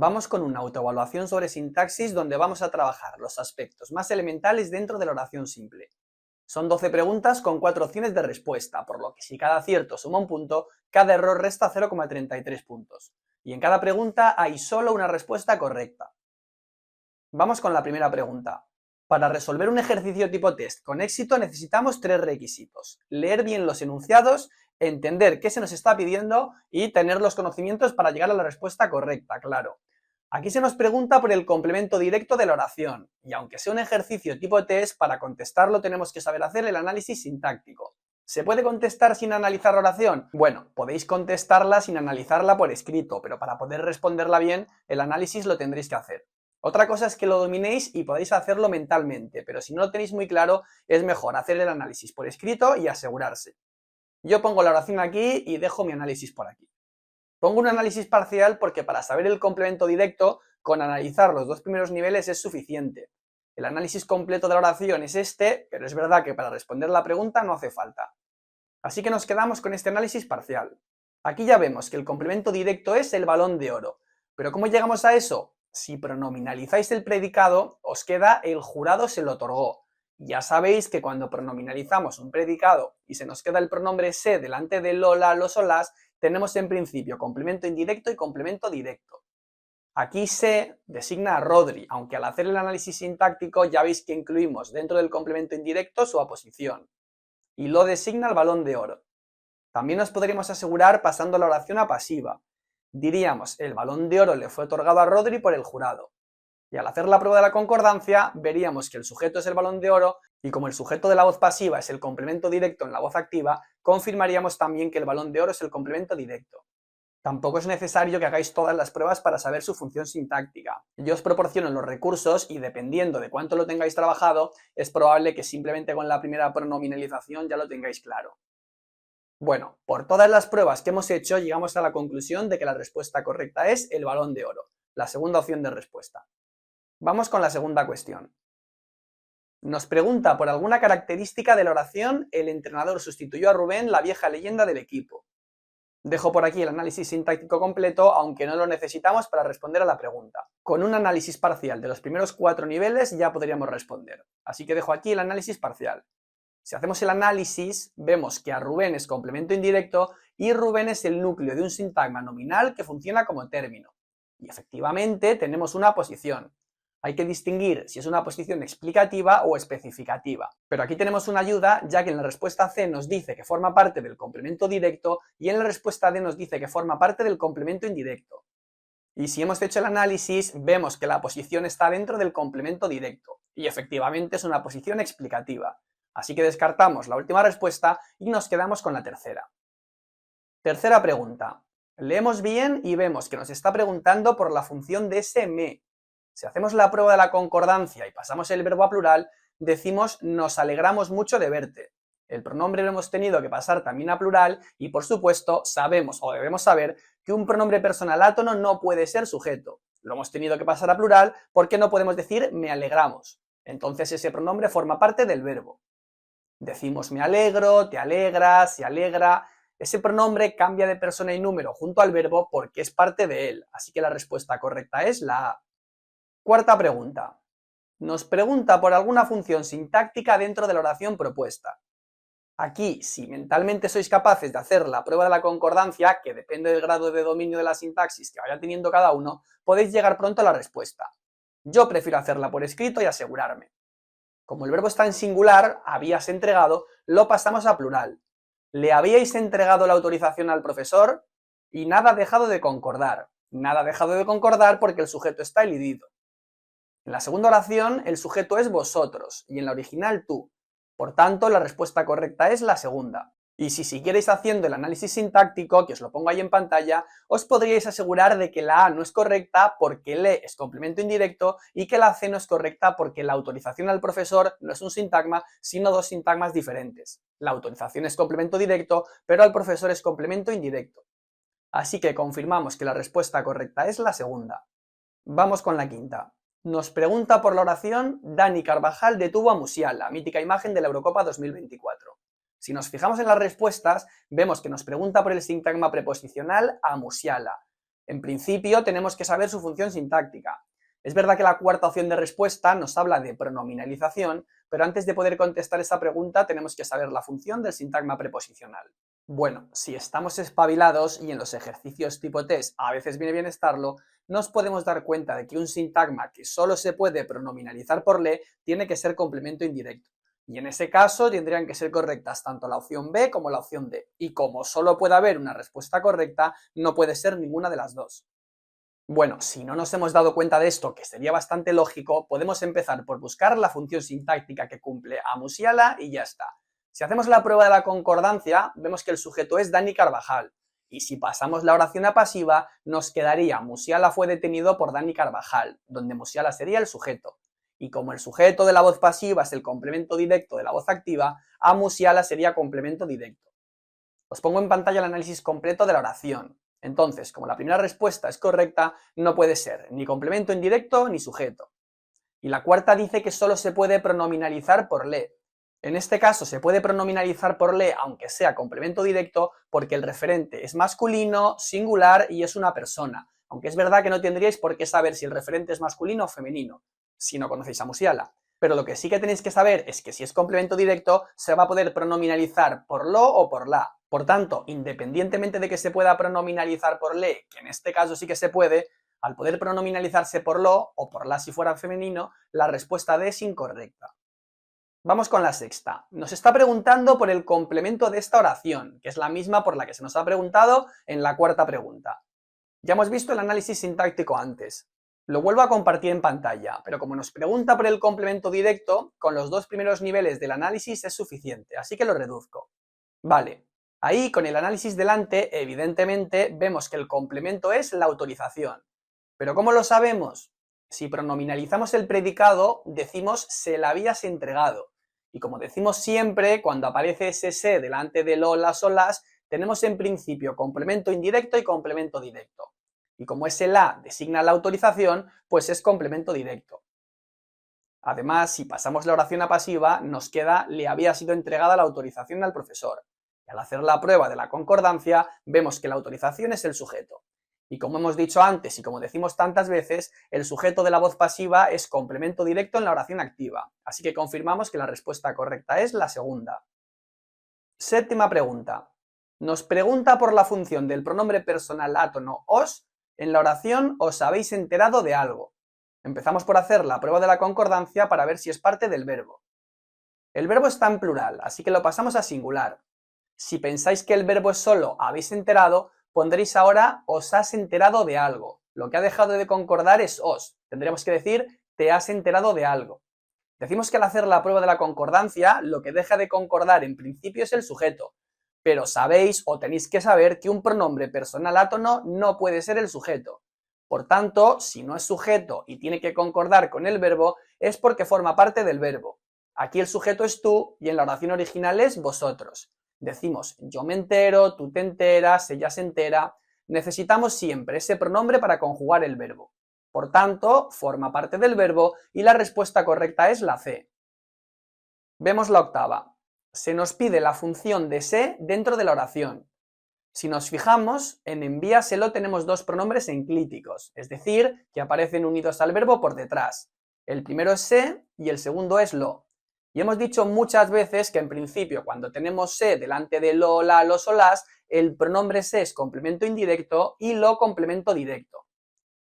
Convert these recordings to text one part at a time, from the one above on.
Vamos con una autoevaluación sobre sintaxis donde vamos a trabajar los aspectos más elementales dentro de la oración simple. Son 12 preguntas con 4 opciones de respuesta, por lo que si cada acierto suma un punto, cada error resta 0,33 puntos. Y en cada pregunta hay solo una respuesta correcta. Vamos con la primera pregunta. Para resolver un ejercicio tipo test con éxito necesitamos 3 requisitos: leer bien los enunciados, entender qué se nos está pidiendo y tener los conocimientos para llegar a la respuesta correcta, claro. Aquí se nos pregunta por el complemento directo de la oración, y aunque sea un ejercicio tipo test, para contestarlo tenemos que saber hacer el análisis sintáctico. ¿Se puede contestar sin analizar la oración? Bueno, podéis contestarla sin analizarla por escrito, pero para poder responderla bien, el análisis lo tendréis que hacer. Otra cosa es que lo dominéis y podéis hacerlo mentalmente, pero si no lo tenéis muy claro, es mejor hacer el análisis por escrito y asegurarse. Yo pongo la oración aquí y dejo mi análisis por aquí. Pongo un análisis parcial porque para saber el complemento directo, con analizar los 2 primeros niveles es suficiente. El análisis completo de la oración es este, pero es verdad que para responder la pregunta no hace falta. Así que nos quedamos con este análisis parcial. Aquí ya vemos que el complemento directo es el Balón de Oro. ¿Pero cómo llegamos a eso? Si pronominalizáis el predicado, os queda el jurado se lo otorgó. Ya sabéis que cuando pronominalizamos un predicado y se nos queda el pronombre se delante de lola, los o las, tenemos en principio complemento indirecto y complemento directo. Aquí se designa a Rodri, aunque al hacer el análisis sintáctico ya veis que incluimos dentro del complemento indirecto su aposición. Y lo designa el Balón de Oro. También nos podríamos asegurar pasando la oración a pasiva. Diríamos, el Balón de Oro le fue otorgado a Rodri por el jurado. Y al hacer la prueba de la concordancia, veríamos que el sujeto es el Balón de Oro, y como el sujeto de la voz pasiva es el complemento directo en la voz activa, confirmaríamos también que el Balón de Oro es el complemento directo. Tampoco es necesario que hagáis todas las pruebas para saber su función sintáctica. Yo os proporciono los recursos y dependiendo de cuánto lo tengáis trabajado, es probable que simplemente con la primera pronominalización ya lo tengáis claro. Bueno, por todas las pruebas que hemos hecho, llegamos a la conclusión de que la respuesta correcta es el Balón de Oro, la segunda opción de respuesta. Vamos con la segunda cuestión. Nos pregunta por alguna característica de la oración: el entrenador sustituyó a Rubén, la vieja leyenda del equipo. Dejo por aquí el análisis sintáctico completo, aunque no lo necesitamos para responder a la pregunta. Con un análisis parcial de los primeros 4 niveles ya podríamos responder. Así que dejo aquí el análisis parcial. Si hacemos el análisis, vemos que a Rubén es complemento indirecto y Rubén es el núcleo de un sintagma nominal que funciona como término. Y efectivamente tenemos una posición. Hay que distinguir si es una posición explicativa o especificativa. Pero aquí tenemos una ayuda, ya que en la respuesta C nos dice que forma parte del complemento directo y en la respuesta D nos dice que forma parte del complemento indirecto. Y si hemos hecho el análisis, vemos que la posición está dentro del complemento directo y efectivamente es una posición explicativa. Así que descartamos la última respuesta y nos quedamos con la tercera. Tercera pregunta. Leemos bien y vemos que nos está preguntando por la función de ese me. Si hacemos la prueba de la concordancia y pasamos el verbo a plural, decimos nos alegramos mucho de verte. El pronombre lo hemos tenido que pasar también a plural y, por supuesto, sabemos o debemos saber que un pronombre personal átono no puede ser sujeto. Lo hemos tenido que pasar a plural porque no podemos decir me alegramos. Entonces ese pronombre forma parte del verbo. Decimos me alegro, te alegras, se alegra. Ese pronombre cambia de persona y número junto al verbo porque es parte de él. Así que la respuesta correcta es la A. Cuarta pregunta. Nos pregunta por alguna función sintáctica dentro de la oración propuesta. Aquí, si mentalmente sois capaces de hacer la prueba de la concordancia, que depende del grado de dominio de la sintaxis que vaya teniendo cada uno, podéis llegar pronto a la respuesta. Yo prefiero hacerla por escrito y asegurarme. Como el verbo está en singular, habías entregado, lo pasamos a plural. Le habíais entregado la autorización al profesor y nada ha dejado de concordar. Nada ha dejado de concordar porque el sujeto está elidido. En la segunda oración, el sujeto es vosotros y en la original tú. Por tanto, la respuesta correcta es la segunda. Y si siguierais haciendo el análisis sintáctico, que os lo pongo ahí en pantalla, os podríais asegurar de que la A no es correcta porque le es complemento indirecto y que la C no es correcta porque la autorización al profesor no es un sintagma, sino 2 sintagmas diferentes. La autorización es complemento directo, pero al profesor es complemento indirecto. Así que confirmamos que la respuesta correcta es la segunda. Vamos con la quinta. Nos pregunta por la oración: Dani Carvajal detuvo a Musiala, mítica imagen de la Eurocopa 2024. Si nos fijamos en las respuestas, vemos que nos pregunta por el sintagma preposicional a Musiala. En principio tenemos que saber su función sintáctica. Es verdad que la cuarta opción de respuesta nos habla de pronominalización, pero antes de poder contestar esa pregunta tenemos que saber la función del sintagma preposicional. Bueno, si estamos espabilados y en los ejercicios tipo test a veces viene bien estarlo, nos podemos dar cuenta de que un sintagma que solo se puede pronominalizar por le tiene que ser complemento indirecto. Y en ese caso tendrían que ser correctas tanto la opción B como la opción D. Y como solo puede haber una respuesta correcta, no puede ser ninguna de las dos. Bueno, si no nos hemos dado cuenta de esto, que sería bastante lógico, podemos empezar por buscar la función sintáctica que cumple a Musiala y ya está. Si hacemos la prueba de la concordancia, vemos que el sujeto es Dani Carvajal. Y si pasamos la oración a pasiva, nos quedaría Musiala fue detenido por Dani Carvajal, donde Musiala sería el sujeto. Y como el sujeto de la voz pasiva es el complemento directo de la voz activa, a Musiala sería complemento directo. Os pongo en pantalla el análisis completo de la oración. Entonces, como la primera respuesta es correcta, no puede ser ni complemento indirecto ni sujeto. Y la cuarta dice que solo se puede pronominalizar por le. En este caso se puede pronominalizar por le aunque sea complemento directo porque el referente es masculino, singular y es una persona. Aunque es verdad que no tendríais por qué saber si el referente es masculino o femenino, si no conocéis a Musiala. Pero lo que sí que tenéis que saber es que si es complemento directo se va a poder pronominalizar por lo o por la. Por tanto, independientemente de que se pueda pronominalizar por le, que en este caso sí que se puede, al poder pronominalizarse por lo o por la si fuera femenino, la respuesta D es incorrecta. Vamos con la sexta. Nos está preguntando por el complemento de esta oración, que es la misma por la que se nos ha preguntado en la cuarta pregunta. Ya hemos visto el análisis sintáctico antes. Lo vuelvo a compartir en pantalla, pero como nos pregunta por el complemento directo, con los dos primeros niveles del análisis es suficiente, así que lo reduzco. Vale, ahí con el análisis delante, evidentemente, vemos que el complemento es la autorización. ¿Pero cómo lo sabemos? Si pronominalizamos el predicado, decimos se la habías entregado. Y como decimos siempre, cuando aparece ese se delante de lo, las o las, tenemos en principio complemento indirecto y complemento directo. Y como ese la designa la autorización, pues es complemento directo. Además, si pasamos la oración a pasiva, nos queda le había sido entregada la autorización al profesor. Y al hacer la prueba de la concordancia, vemos que la autorización es el sujeto. Y como hemos dicho antes y como decimos tantas veces, el sujeto de la voz pasiva es complemento directo en la oración activa. Así que confirmamos que la respuesta correcta es la segunda. Séptima pregunta. Nos pregunta por la función del pronombre personal átono os en la oración os habéis enterado de algo. Empezamos por hacer la prueba de la concordancia para ver si es parte del verbo. El verbo está en plural, así que lo pasamos a singular. Si pensáis que el verbo es solo habéis enterado, pondréis ahora os has enterado de algo. Lo que ha dejado de concordar es os. Tendremos que decir te has enterado de algo. Decimos que al hacer la prueba de la concordancia, lo que deja de concordar en principio es el sujeto. Pero sabéis o tenéis que saber que un pronombre personal átono no puede ser el sujeto. Por tanto, si no es sujeto y tiene que concordar con el verbo, es porque forma parte del verbo. Aquí el sujeto es tú y en la oración original es vosotros. Decimos yo me entero, tú te enteras, ella se entera. Necesitamos siempre ese pronombre para conjugar el verbo. Por tanto, forma parte del verbo y la respuesta correcta es la C. Vemos la octava. Se nos pide la función de se dentro de la oración. Si nos fijamos, en envíaselo tenemos dos pronombres enclíticos, es decir, que aparecen unidos al verbo por detrás. El primero es se y el segundo es lo. Y hemos dicho muchas veces que en principio cuando tenemos se delante de lo, la, los o las, el pronombre se es complemento indirecto y lo complemento directo.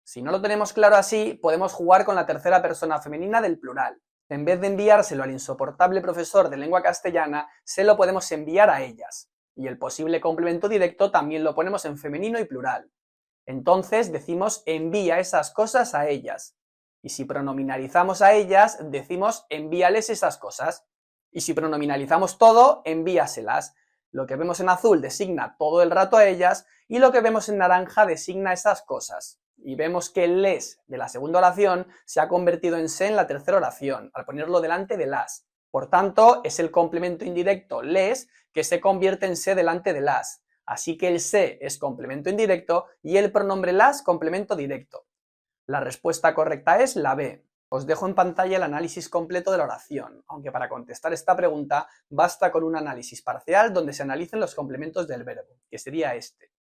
Si no lo tenemos claro así, podemos jugar con la tercera persona femenina del plural. En vez de enviárselo al insoportable profesor de lengua castellana, se lo podemos enviar a ellas. Y el posible complemento directo también lo ponemos en femenino y plural. Entonces decimos envía esas cosas a ellas. Y si pronominalizamos a ellas, decimos envíales esas cosas. Y si pronominalizamos todo, envíaselas. Lo que vemos en azul designa todo el rato a ellas y lo que vemos en naranja designa esas cosas. Y vemos que el les de la segunda oración se ha convertido en se en la tercera oración, al ponerlo delante de las. Por tanto, es el complemento indirecto les que se convierte en se delante de las. Así que el se es complemento indirecto y el pronombre las complemento directo. La respuesta correcta es la B. Os dejo en pantalla el análisis completo de la oración, aunque para contestar esta pregunta basta con un análisis parcial donde se analicen los complementos del verbo, que sería este.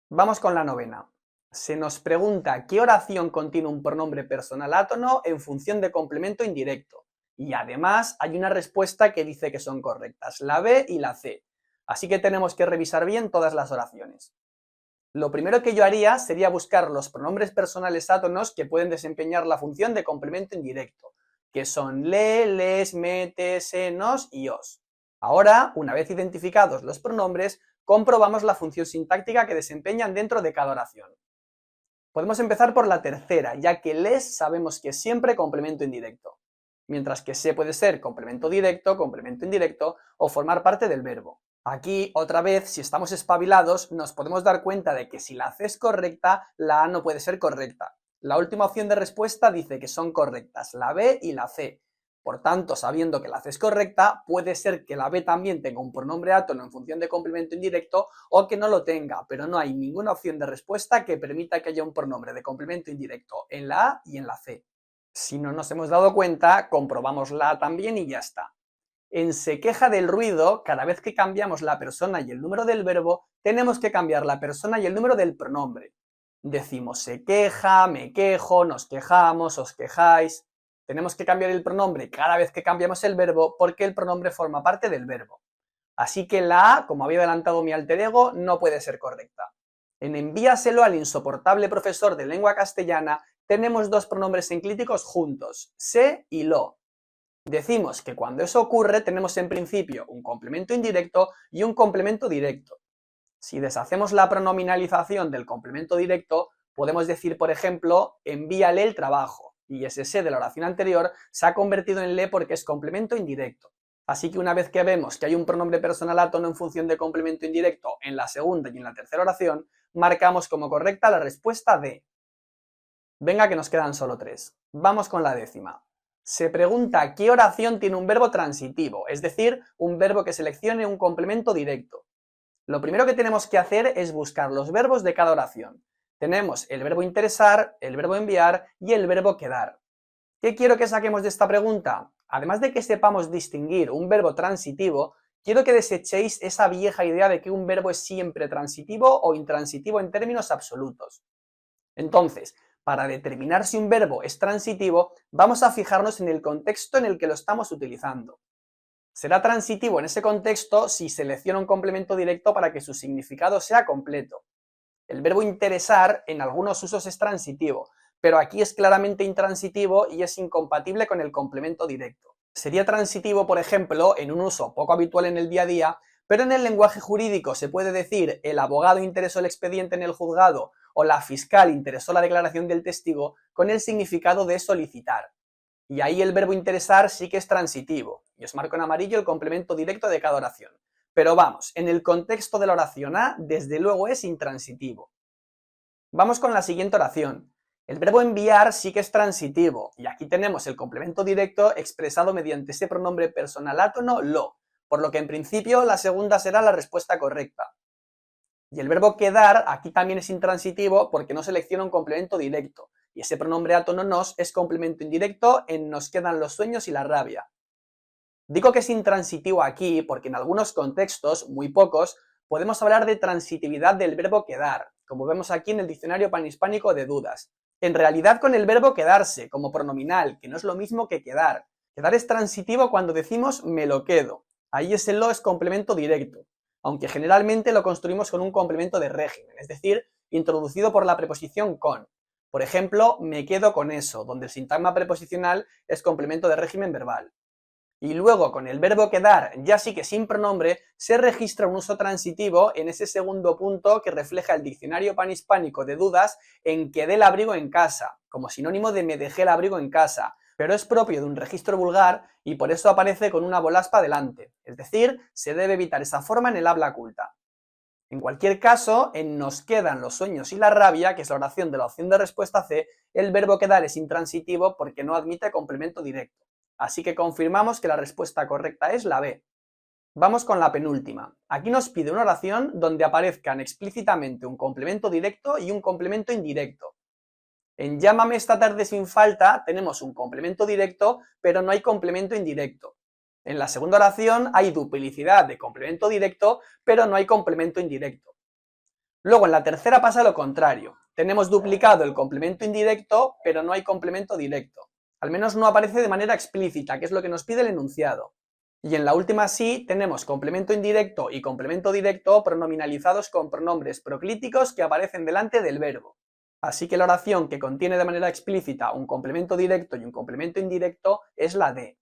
Vamos con la novena. Se nos pregunta qué oración contiene un pronombre personal átono en función de complemento indirecto. Y además hay una respuesta que dice que son correctas, la B y la C. Así que tenemos que revisar bien todas las oraciones. Lo primero que yo haría sería buscar los pronombres personales átonos que pueden desempeñar la función de complemento indirecto, que son le, les, me, te, se, nos y os. Ahora, una vez identificados los pronombres, comprobamos la función sintáctica que desempeñan dentro de cada oración. Podemos empezar por la tercera, ya que les sabemos que es siempre complemento indirecto, mientras que se puede ser complemento indirecto o formar parte del verbo. Aquí, otra vez, si estamos espabilados, nos podemos dar cuenta de que si la C es correcta, la A no puede ser correcta. La última opción de respuesta dice que son correctas la B y la C. Por tanto, sabiendo que la C es correcta, puede ser que la B también tenga un pronombre átono en función de complemento indirecto o que no lo tenga, pero no hay ninguna opción de respuesta que permita que haya un pronombre de complemento indirecto en la A y en la C. Si no nos hemos dado cuenta, comprobamos la A también y ya está. En se queja del ruido, cada vez que cambiamos la persona y el número del verbo, tenemos que cambiar la persona y el número del pronombre. Decimos se queja, me quejo, nos quejamos, os quejáis. Tenemos que cambiar el pronombre cada vez que cambiamos el verbo porque el pronombre forma parte del verbo. Así que la A, como había adelantado mi alter ego, no puede ser correcta. En envíaselo al insoportable profesor de lengua castellana tenemos dos pronombres enclíticos juntos, se y lo. Decimos que cuando eso ocurre tenemos en principio un complemento indirecto y un complemento directo. Si deshacemos la pronominalización del complemento directo, podemos decir, por ejemplo, envíale el trabajo, y ese se de la oración anterior se ha convertido en le porque es complemento indirecto. Así que una vez que vemos que hay un pronombre personal átono en función de complemento indirecto en la segunda y en la tercera oración, marcamos como correcta la respuesta D. Venga que nos quedan solo 3. Vamos con la décima. Se pregunta qué oración tiene un verbo transitivo, es decir, un verbo que seleccione un complemento directo. Lo primero que tenemos que hacer es buscar los verbos de cada oración. Tenemos el verbo interesar, el verbo enviar y el verbo quedar. ¿Qué quiero que saquemos de esta pregunta? Además de que sepamos distinguir un verbo transitivo, quiero que desechéis esa vieja idea de que un verbo es siempre transitivo o intransitivo en términos absolutos. Entonces, para determinar si un verbo es transitivo, vamos a fijarnos en el contexto en el que lo estamos utilizando. Será transitivo en ese contexto si selecciona un complemento directo para que su significado sea completo. El verbo interesar en algunos usos es transitivo, pero aquí es claramente intransitivo y es incompatible con el complemento directo. Sería transitivo, por ejemplo, en un uso poco habitual en el día a día, pero en el lenguaje jurídico se puede decir el abogado interesó el expediente en el juzgado o la fiscal interesó la declaración del testigo con el significado de solicitar. Y ahí el verbo interesar sí que es transitivo, y os marco en amarillo el complemento directo de cada oración. Pero vamos, en el contexto de la oración A, desde luego es intransitivo. Vamos con la siguiente oración. El verbo enviar sí que es transitivo, y aquí tenemos el complemento directo expresado mediante ese pronombre personal átono lo, por lo que en principio la segunda será la respuesta correcta. Y el verbo quedar aquí también es intransitivo porque no selecciona un complemento directo, y ese pronombre átono nos es complemento indirecto en nos quedan los sueños y la rabia. Digo que es intransitivo aquí porque en algunos contextos, muy pocos, podemos hablar de transitividad del verbo quedar, como vemos aquí en el diccionario panhispánico de dudas. En realidad con el verbo quedarse, como pronominal, que no es lo mismo que quedar. Quedar es transitivo cuando decimos me lo quedo. Ahí ese lo es complemento directo, aunque generalmente lo construimos con un complemento de régimen, es decir, introducido por la preposición con. Por ejemplo, me quedo con eso, donde el sintagma preposicional es complemento de régimen verbal. Y luego con el verbo quedar, ya sí que sin pronombre, se registra un uso transitivo en ese segundo punto que refleja el diccionario panhispánico de dudas en quedé el abrigo en casa, como sinónimo de me dejé el abrigo en casa, pero es propio de un registro vulgar y por eso aparece con una bolaspa delante, es decir, se debe evitar esa forma en el habla culta. En cualquier caso, en nos quedan los sueños y la rabia, que es la oración de la opción de respuesta C, el verbo quedar es intransitivo porque no admite complemento directo. Así que confirmamos que la respuesta correcta es la B. Vamos con la penúltima. Aquí nos pide una oración donde aparezcan explícitamente un complemento directo y un complemento indirecto. En llámame esta tarde sin falta tenemos un complemento directo, pero no hay complemento indirecto. En la segunda oración hay duplicidad de complemento directo, pero no hay complemento indirecto. Luego en la tercera pasa lo contrario. Tenemos duplicado el complemento indirecto, pero no hay complemento directo. Al menos no aparece de manera explícita, que es lo que nos pide el enunciado. Y en la última sí tenemos complemento indirecto y complemento directo pronominalizados con pronombres proclíticos que aparecen delante del verbo. Así que la oración que contiene de manera explícita un complemento directo y un complemento indirecto es la D.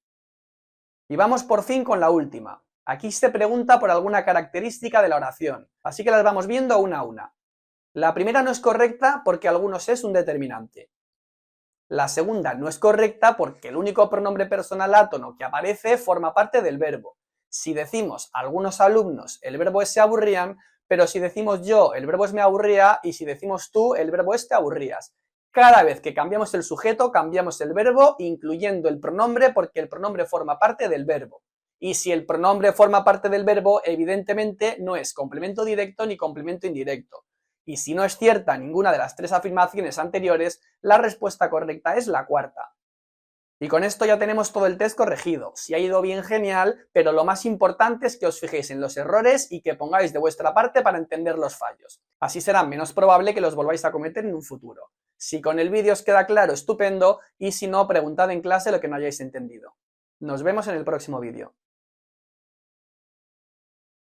Y vamos por fin con la última. Aquí se pregunta por alguna característica de la oración, así que las vamos viendo una a una. La primera no es correcta porque algunos es un determinante. La segunda no es correcta porque el único pronombre personal átono que aparece forma parte del verbo. Si decimos algunos alumnos, el verbo es se aburrían, pero si decimos yo, el verbo es me aburría, y si decimos tú, el verbo es te aburrías. Cada vez que cambiamos el sujeto, cambiamos el verbo, incluyendo el pronombre, porque el pronombre forma parte del verbo. Y si el pronombre forma parte del verbo, evidentemente no es complemento directo ni complemento indirecto. Y si no es cierta ninguna de las tres afirmaciones anteriores, la respuesta correcta es la cuarta. Y con esto ya tenemos todo el test corregido. Si ha ido bien, genial, pero lo más importante es que os fijéis en los errores y que pongáis de vuestra parte para entender los fallos. Así será menos probable que los volváis a cometer en un futuro. Si con el vídeo os queda claro, estupendo, y si no, preguntad en clase lo que no hayáis entendido. Nos vemos en el próximo vídeo.